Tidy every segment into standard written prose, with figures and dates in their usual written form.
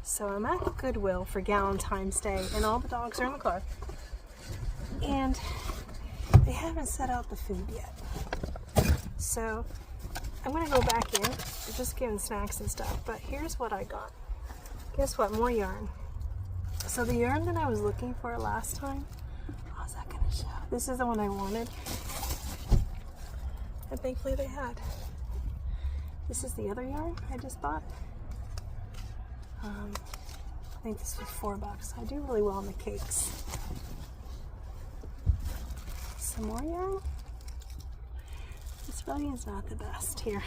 So I'm at the Goodwill for Galentine's Day, and all the dogs are in the car. And they haven't set out the food yet. So I'm gonna go back in. They're just giving snacks and stuff, but here's what I got. Guess what? More yarn. So the yarn that I was looking for last time, how's that gonna show? This is the one I wanted. And thankfully they had. This is the other yarn I just bought. I think this was $4. I do really well on the cakes. Some more yarn. This really is not the best here.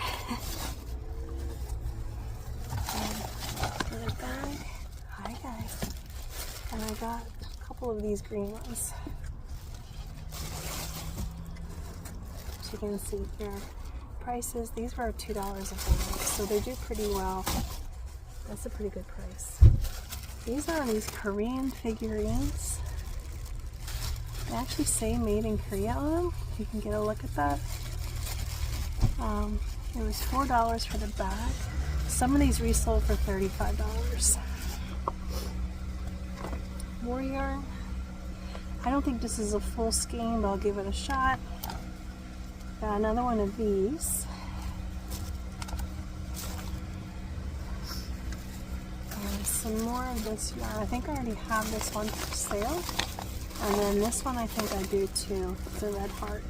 Another bag. Hi guys. And I got a couple of these green ones. As you can see here, prices, these were $2 a bag, so they do pretty well. That's a pretty good price. These are these Korean figurines. They actually say made in Korea on them. You can get a look at that. It was $4 for the bag. Some of these resold for $35. More yarn. I don't think this is a full skein, but I'll give it a shot. Got another one of these. And some more of this yarn. I think I already have this one for sale. And then this one I think I do too. It's a red heart.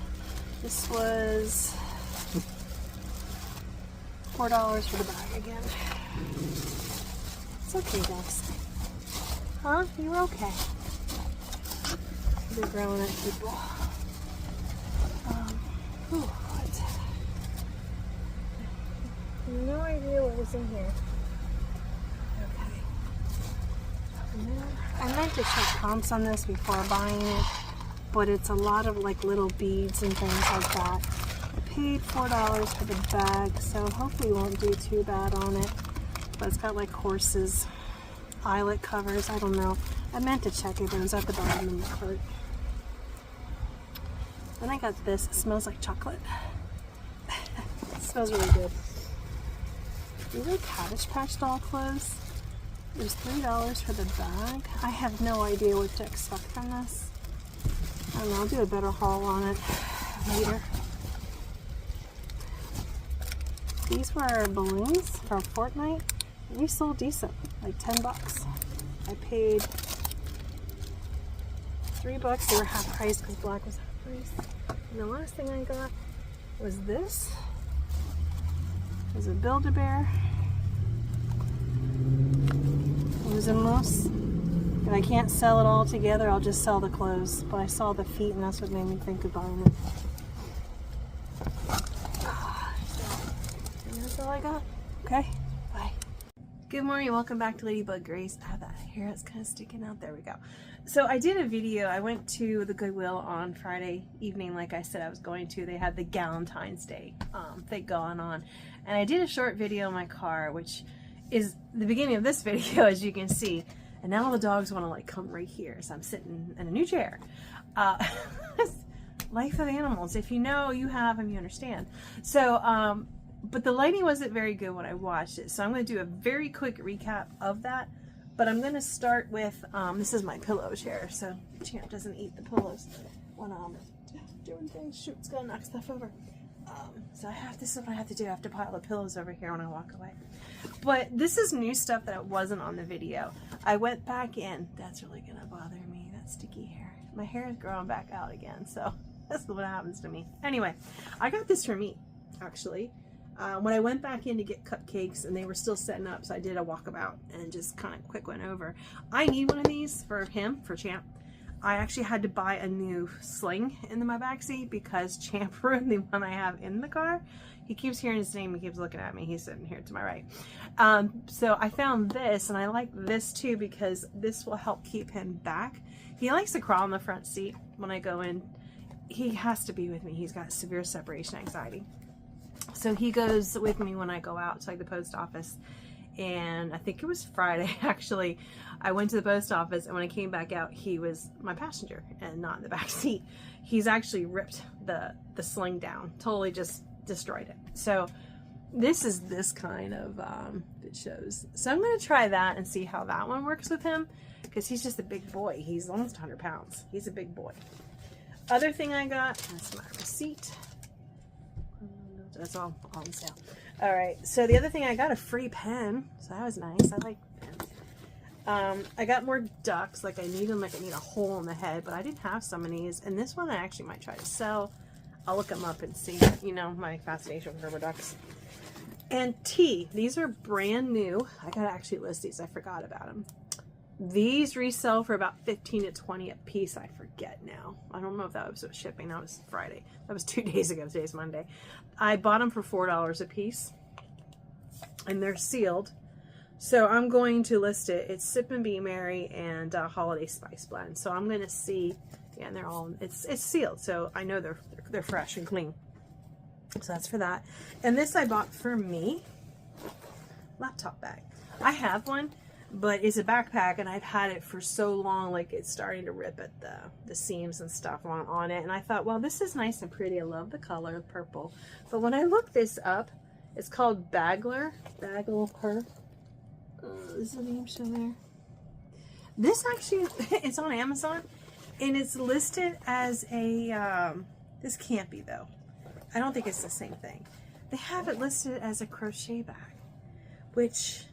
This was $4 for the bag again. It's okay, guys. Huh? You were okay. They're growing at people. What? No idea what was in here. Okay. I meant to check comps on this before buying it, but it's a lot of like little beads and things like that. I paid $4 for the bag, so hopefully it won't do too bad on it. But it's got like horses, eyelet covers, I don't know. I meant to check it, but it was at the bottom of the cart. Then I got this. It smells like chocolate. It smells really good. These are Cabbage Patch Doll clothes. There's $3 for the bag. I have no idea what to expect from this. I don't know, I'll do a better haul on it later. These were balloons from Fortnite. We sold decent, like 10 bucks. I paid $3. They were half price because black was half price. And the last thing I got was this. It was a Build-A-Bear. It was a moose. If I can't sell it all together, I'll just sell the clothes. But I saw the feet and that's what made me think of buying it. And that's all I got. Okay, bye. Good morning, welcome back to Ladybug Grace. I have that hair that's kind of sticking out. There we go. So I did a video. I went to the Goodwill on Friday evening, like I said I was going to. They had the Galentine's Day thing going on. And I did a short video in my car, which is the beginning of this video, as you can see. And now all the dogs want to like come right here. So I'm sitting in a new chair. Life of animals. If you know, you have them, you understand. So, but the lighting wasn't very good when I watched it. So I'm going to do a very quick recap of that. But I'm going to start with, this is my pillow chair, so Champ doesn't eat the pillows when I'm doing things. Shoot, it's going to knock stuff over. So this is what I have to do. I have to pile the pillows over here when I walk away. But this is new stuff that wasn't on the video. I went back in. That's really going to bother me, that sticky hair. My hair is growing back out again, so that's what happens to me. Anyway, I got this for me, actually. When I went back in to get cupcakes and they were still setting up, so I did a walkabout and just kind of quick went over. I need one of these for him, for Champ. I actually had to buy a new sling in my backseat because Champ ruined the one I have in the car. He keeps hearing his name, he keeps looking at me. He's sitting here to my right. So I found this, and I like this too because this will help keep him back. He likes to crawl in the front seat when I go in. He has to be with me. He's got severe separation anxiety. So he goes with me when I go out to like the post office. And I think it was Friday actually, I went to the post office, and when I came back out, he was my passenger and not in the back seat. He's actually ripped the sling down, totally just destroyed it. So This is this kind of, it shows. So I'm going to try that and see how that one works with him. Because he's just a big boy. He's almost 100 pounds. He's a big boy. Other thing I got, that's my receipt. That's all on sale. Alright, so the other thing, I got a free pen. So that was nice. I like pens. I got more ducks. Like I need them, like I need a hole in the head. But I didn't have some of these. And this one I actually might try to sell. I'll look them up and see. You know, my fascination with rubber ducks. And tea. These are brand new. I gotta actually list these. I forgot about them. These resell for about 15 to 20 a piece. I forget now. I don't know if that was shipping. That was Friday. That was 2 days ago. Today's Monday. I bought them for $4 a piece. And they're sealed. So I'm going to list it. It's Sip and Be Merry and Holiday Spice Blend. So I'm going to see. Yeah, and they're all, it's sealed. So I know they're fresh and clean. So that's for that. And this I bought for me. Laptop bag. I have one. But it's a backpack, and I've had it for so long, like it's starting to rip at the seams and stuff on it. And I thought, well, this is nice and pretty. I love the color, purple. But when I looked this up, it's called Bagler. Is the name show there? This actually, it's on Amazon, and it's listed as a, this can't be though. I don't think it's the same thing. They have it listed as a crochet bag, which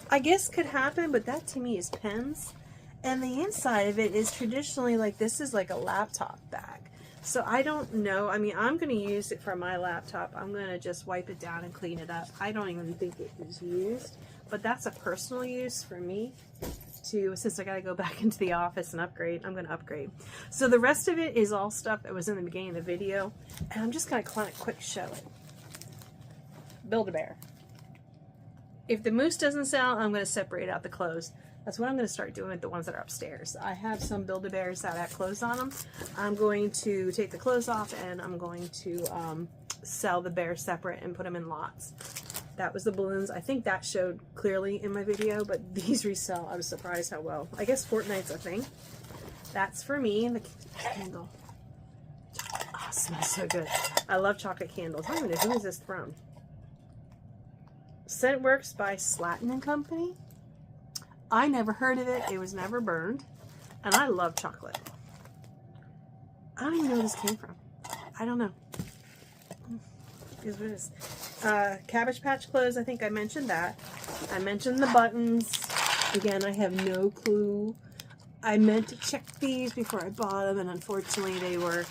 I guess could happen, but that to me is pens. And the inside of it is traditionally like, this is like a laptop bag. So I don't know. I mean, I'm going to use it for my laptop. I'm going to just wipe it down and clean it up. I don't even think it was used, but that's a personal use for me to, since I got to go back into the office and upgrade, I'm going to upgrade. So the rest of it is all stuff that was in the beginning of the video. And I'm just going to kind of quick show it. Build-A-Bear. If the moose doesn't sell, I'm going to separate out the clothes. That's what I'm going to start doing with the ones that are upstairs. I have some Build-A-Bears that have clothes on them. I'm going to take the clothes off, and I'm going to sell the bears separate and put them in lots. That was the balloons. I think that showed clearly in my video, but these resell. I was surprised how well. I guess Fortnite's a thing. That's for me. The candle. Oh, it smells so good. I love chocolate candles. I don't even know, who is this from? Scentworks by Slatin & Company. I never heard of it. It was never burned. And I love chocolate. I don't even know where this came from. I don't know. Here's what it is. Cabbage Patch clothes. I think I mentioned that. I mentioned the buttons. Again, I have no clue. I meant to check these before I bought them, and unfortunately they were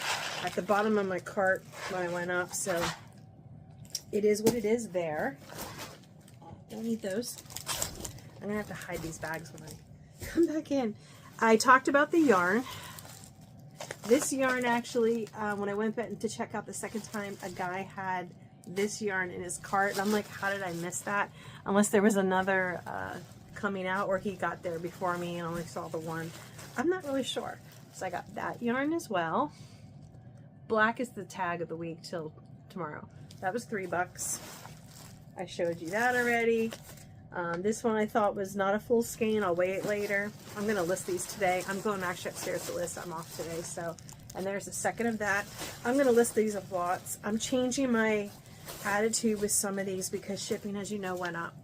at the bottom of my cart when I went up. So it is what it is there. Don't need those. I'm going to have to hide these bags when I come back in. I talked about the yarn. This yarn actually, when I went to check out the second time, a guy had this yarn in his cart. And I'm like, how did I miss that? Unless there was another coming out, or he got there before me and only saw the one. I'm not really sure. So I got that yarn as well. Black is the tag of the week till tomorrow. That was $3. I showed you that already. This one I thought was not a full skein. I'll weigh it later. I'm going to list these today. I'm going actually upstairs to list. I'm off today. So, and there's a second of that. I'm going to list these of lots. I'm changing my attitude with some of these because shipping, as you know, went up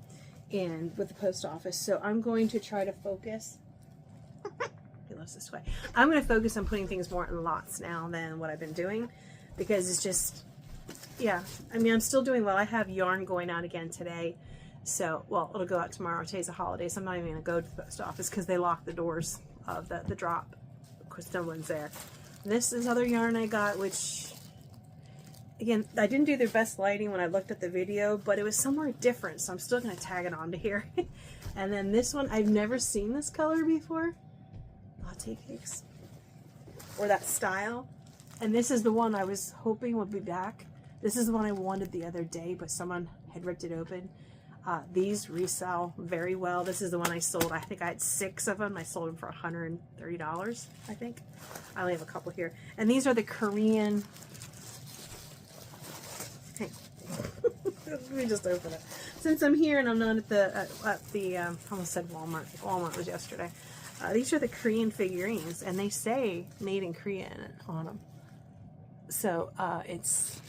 with the post office. So I'm going to try to focus. He lives this way. I'm going to focus on putting things more in lots now than what I've been doing, because it's just, yeah, I mean, I'm still doing well. I have yarn going out again today. So, well, it'll go out tomorrow. Today's a holiday, so I'm not even going to go to the post office because they lock the doors of the drop. Of course, no one's there. And this is other yarn I got, which, again, I didn't do the best lighting when I looked at the video, but it was somewhere different, so I'm still going to tag it onto here. And then this one, I've never seen this color before. Latte cakes. Or that style. And this is the one I was hoping would be back. This is the one I wanted the other day, but someone had ripped it open. These resell very well. This is the one I sold. I think I had 6 of them. I sold them for $130, I think. I only have a couple here. And these are the Korean... Hey. Let me just open it. Since I'm here and I'm not at the I almost said Walmart. Walmart was yesterday. These are the Korean figurines, and they say made in Korea on them. So it's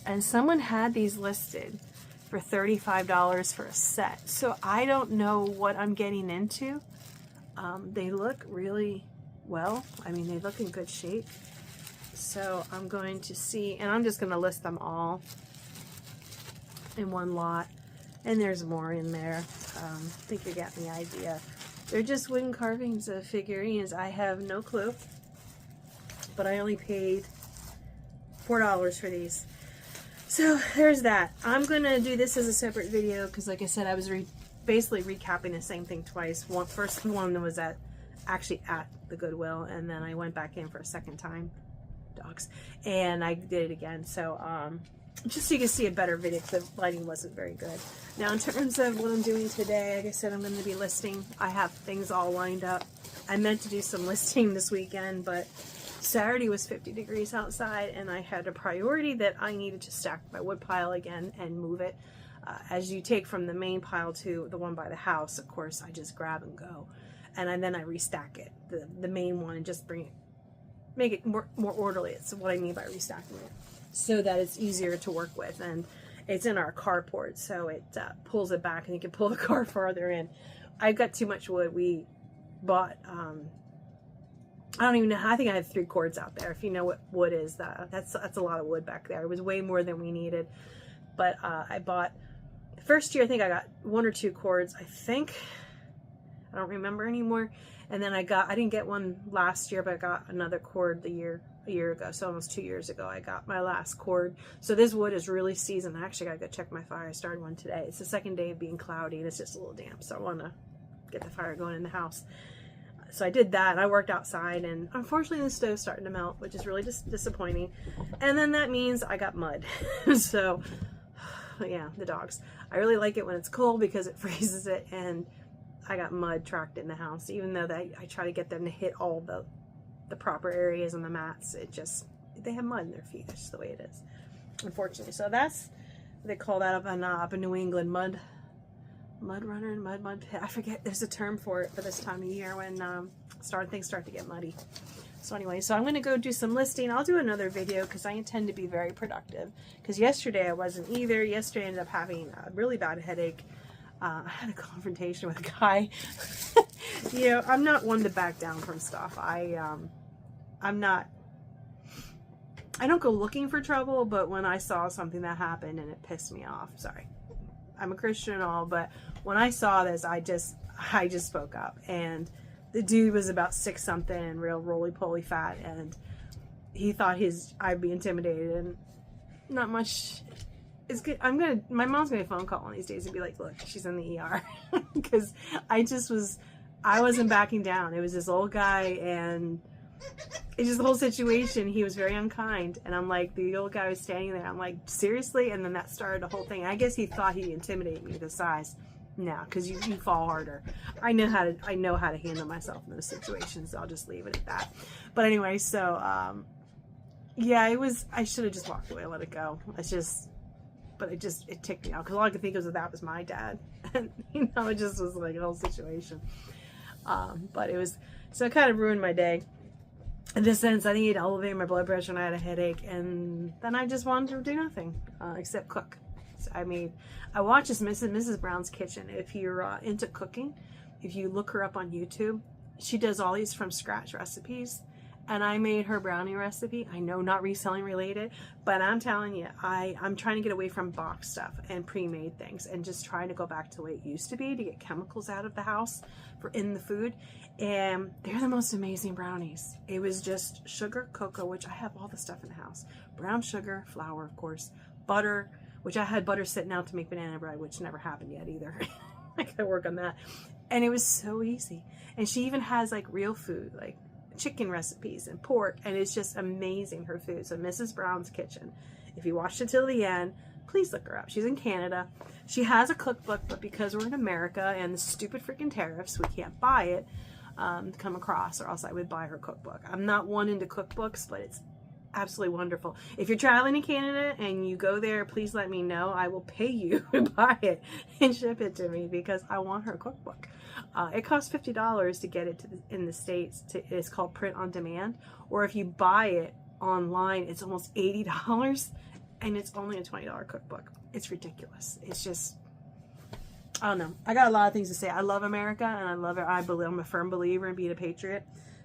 and someone had these listed for $35 for a set. So I don't know what I'm getting into. They look really well. I mean, they look in good shape. So I'm going to see, and I'm just going to list them all in one lot. And there's more in there. I think you're getting the idea. They're just wooden carvings of figurines. I have no clue. But I only paid $4 for these. So there's that. I'm going to do this as a separate video because, like I said, I was basically recapping the same thing twice. First one was actually at the Goodwill, and then I went back in for a second time. Dogs. And I did it again. So just so you can see a better video, because the lighting wasn't very good. Now, in terms of what I'm doing today, like I said, I'm going to be listing. I have things all lined up. I meant to do some listing this weekend, but Saturday was 50 degrees outside, and I had a priority that I needed to stack my wood pile again and move it. As you take from the main pile to the one by the house, of course, I just grab and go. And then I restack it, the main one, and just make it more orderly. It's what I mean by restacking it, so that it's easier to work with. And it's in our carport, so it pulls it back, and you can pull the car farther in. I've got too much wood. We bought, I don't even know, I think I had 3 cords out there. If you know what wood is, that's a lot of wood back there. It was way more than we needed. But I bought, first year I think I got 1 or 2 cords, I think. I don't remember anymore. And then I didn't get one last year, but I got another cord a year ago, so almost 2 years ago I got my last cord. So this wood is really seasoned. I actually gotta go check my fire. I started one today. It's the second day of being cloudy, and it's just a little damp, so I want to get the fire going in the house. So I did that, and I worked outside, and unfortunately the stove's starting to melt, which is really just disappointing. And then that means I got mud. So yeah, the dogs. I really like it when it's cold because it freezes it, and I got mud tracked in the house. Even though I try to get them to hit all the proper areas on the mats, they have mud in their feet. That's just the way it is, unfortunately. So that's, they call that up in New England, mud runner and mud pit. I forget, there's a term for it for this time of year when things start to get muddy. So anyway, so I'm going to go do some listing. I'll do another video because I intend to be very productive. Because yesterday I wasn't either. Yesterday I ended up having a really bad headache. I had a confrontation with a guy. You know, I'm not one to back down from stuff. I don't go looking for trouble, but when I saw something that happened and it pissed me off, sorry, I'm a Christian and all, but when I saw this, I just spoke up. And the dude was about 6-something and real roly-poly fat, and he thought I'd be intimidated, and not much. It's good. My mom's gonna phone call one of these days and be like, look, she's in the ER. Because I wasn't backing down. It was this old guy, and it's just the whole situation. He was very unkind, and I'm like, the old guy was standing there. I'm like, seriously? And then that started the whole thing. I guess he thought he'd intimidate me with his size. No, because you fall harder. I know how to handle myself in those situations. So I'll just leave it at that. But anyway, so yeah, I should have just walked away and let it go. It ticked me out because all I could think of that was my dad. And you know, it just was like a whole situation. But it was, so it kind of ruined my day. In this sense, I think it elevated my blood pressure and I had a headache, and then I just wanted to do nothing except cook. So I watched this Mrs. Brown's Kitchen. If you're into cooking, if you look her up on YouTube, she does all these from scratch recipes. And I made her brownie recipe. I know, not reselling related, but I'm telling you, I'm trying to get away from box stuff and pre-made things and just trying to go back to the way it used to be to get chemicals out of the house in the food. And they're the most amazing brownies. It was just sugar, cocoa, which I have all the stuff in the house, brown sugar, flour, of course, butter, which I had butter sitting out to make banana bread, which never happened yet either. I gotta work on that. And it was so easy. And she even has like real food, like chicken recipes and pork, and it's just amazing, her food. So Mrs. Brown's Kitchen, if you watched it till the end, please look her up. She's in Canada. She has a cookbook, but because we're in America and the stupid freaking tariffs, we can't buy it come across, or else I would buy her cookbook. I'm not one into cookbooks, but it's absolutely wonderful. If you're traveling to Canada and you go there, please let me know. I will pay you to buy it and ship it to me because I want her cookbook. It costs $50 to get it in the States. It's called print on demand, or if you buy it online, it's almost $80. And it's only a $20 cookbook. It's ridiculous. It's just, I don't know. I got a lot of things to say. I love America and I love it. I'm a firm believer in being a patriot.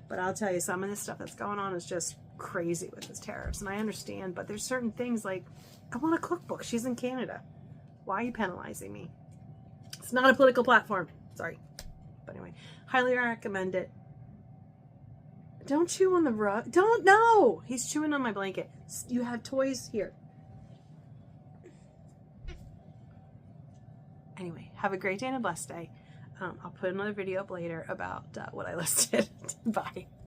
But I'll tell you, some of this stuff that's going on is just crazy with this tariffs. And I understand, but there's certain things like, I want a cookbook. She's in Canada. Why are you penalizing me? It's not a political platform. Sorry. But anyway, highly recommend it. Don't chew on the rug. Don't, no! He's chewing on my blanket. You have toys here. Anyway, have a great day and a blessed day. I'll put another video up later about what I listed. Bye.